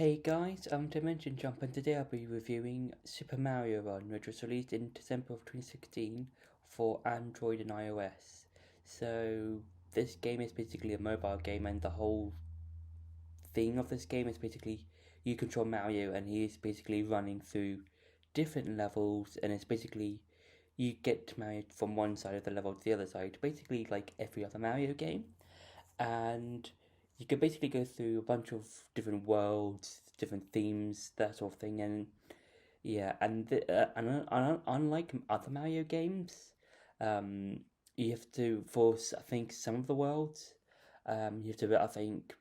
Hey guys, I'm Dimension Jump and today I'll be reviewing Super Mario Run, which was released in December of 2016 for Android and iOS. So this game is basically a mobile game, and the whole thing of this game is basically you control Mario and he is basically running through different levels, and it's basically you get Mario from one side of the level to the other side, basically like every other Mario game. And you could basically go through a bunch of different worlds, different themes, that sort of thing, and yeah, and unlike other Mario games, you have to for I think some of the worlds, you have to I think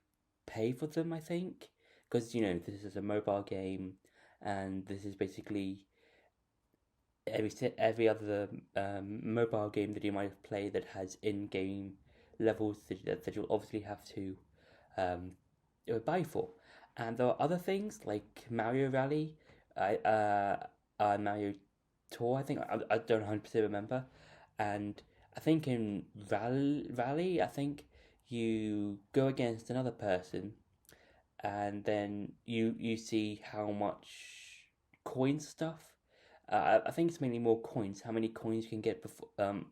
pay for them. I think because this is a mobile game, and this is basically every other mobile game that you might have played that has in-game levels that you'll obviously have to um, buy for. And there are other things like Mario Rally, Mario Tour. I think I don't 100% remember, and I think in Rally, I think you go against another person, and then you see how much coin stuff. I think it's mainly more coins. How many coins you can get before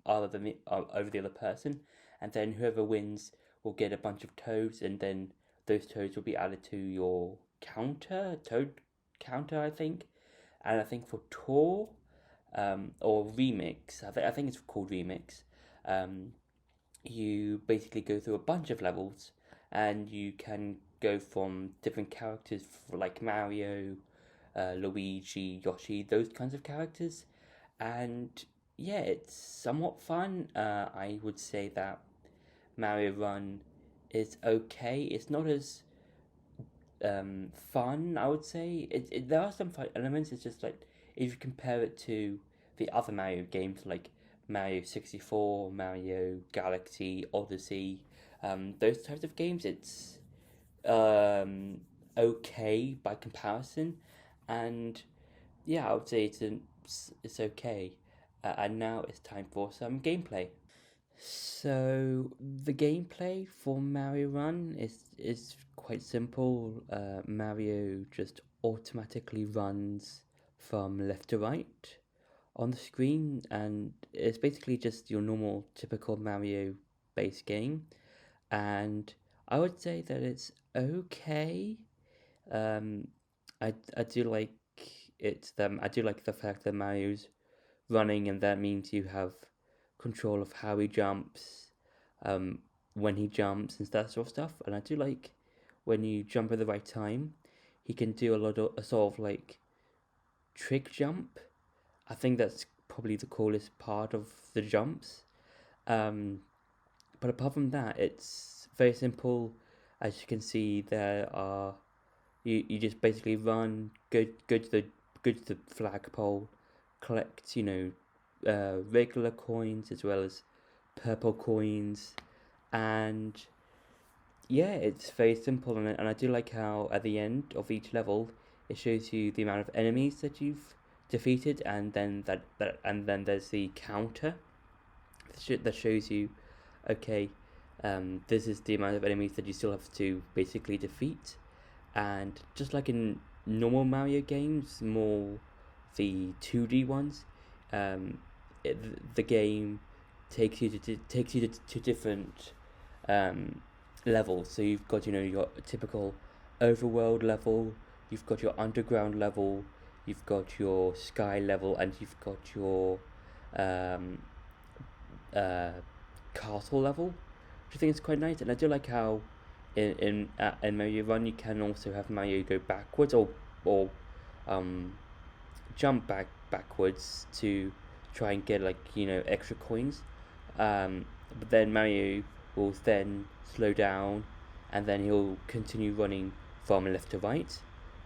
other than over the other person, and then whoever wins will get a bunch of toads, and then those toads will be added to your toad counter, I think. And I think for tour, or remix, I think it's called remix. Um, you basically go through a bunch of levels, and you can go from different characters like Mario, Luigi, Yoshi, those kinds of characters. And yeah, it's somewhat fun. I would say that Mario Run is okay. It's not as fun, I would say. There are some fun elements. It's just like if you compare it to the other Mario games like Mario 64, Mario Galaxy, Odyssey, those types of games, it's um, okay by comparison. And yeah, I would say it's okay. And now it's time for some gameplay. So the gameplay for Mario Run is quite simple. Mario just automatically runs from left to right on the screen, and it's basically just your normal typical Mario base game. And I would say that it's okay. Um, I do like I do like the fact that Mario's running, and that means you have control of how he jumps, um, when he jumps and that sort of stuff. And I do like when you jump at the right time, he can do a lot of a sort of like trick jump. I think that's probably the coolest part of the jumps. Um, but apart from that, it's very simple. As you can see, there are you just basically run, go to the flagpole, collect regular coins as well as purple coins, and yeah, it's very simple. And I do like how at the end of each level it shows you the amount of enemies that you've defeated, and then and then there's the counter that shows you, okay, this is the amount of enemies that you still have to basically defeat. And just like in normal Mario games, more the 2D ones, um, the game takes you to different um, levels. So you've got your typical overworld level, you've got your underground level, you've got your sky level, and you've got your um, uh, castle level, which I think is quite nice. And I do like how in Mario Run you can also have Mario go backwards, or um, jump backwards to try and get like extra coins. But then Mario will then slow down, and then he'll continue running from left to right,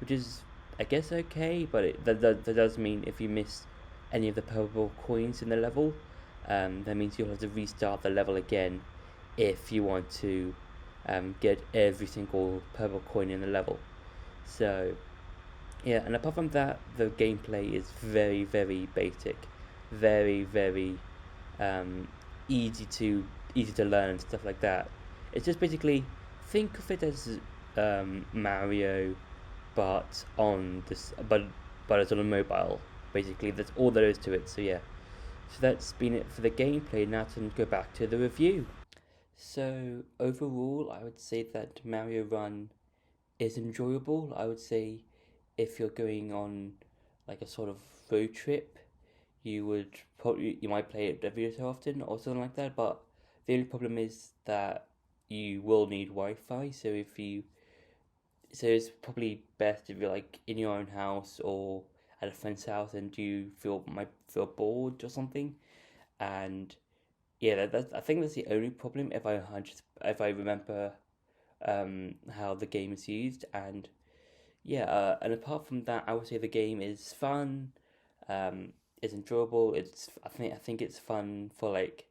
which is I guess okay. But that does mean if you miss any of the purple coins in the level, that means you'll have to restart the level again if you want to get every single purple coin in the level. So yeah, and apart from that, the gameplay is very, very basic, very, very um, easy to easy to learn and stuff like that. It's just basically think of it as Mario, but on this, but it's on a mobile. Basically, that's all there is to it. So yeah, so that's been it for the gameplay. Now to go back to the review. So overall, I would say that Mario Run is enjoyable. I would say if you're going on like a sort of road trip, you might play it every so often or something like that. But the only problem is that you will need Wi-Fi. So it's probably best if you're like in your own house or at a friend's house and you might feel bored or something. And yeah, I think that's the only problem if I remember how the game is used. And yeah, and apart from that, I would say the game is fun, um, it's enjoyable. I think it's fun for like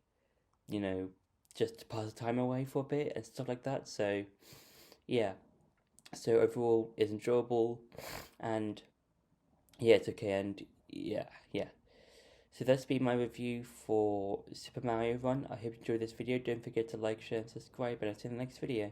you know just to pass the time away for a bit and stuff like that. So yeah, so overall, it's enjoyable, and yeah, it's okay, and yeah. So that's been my review for Super Mario Run. I hope you enjoyed this video. Don't forget to like, share, and subscribe, and I'll see you in the next video.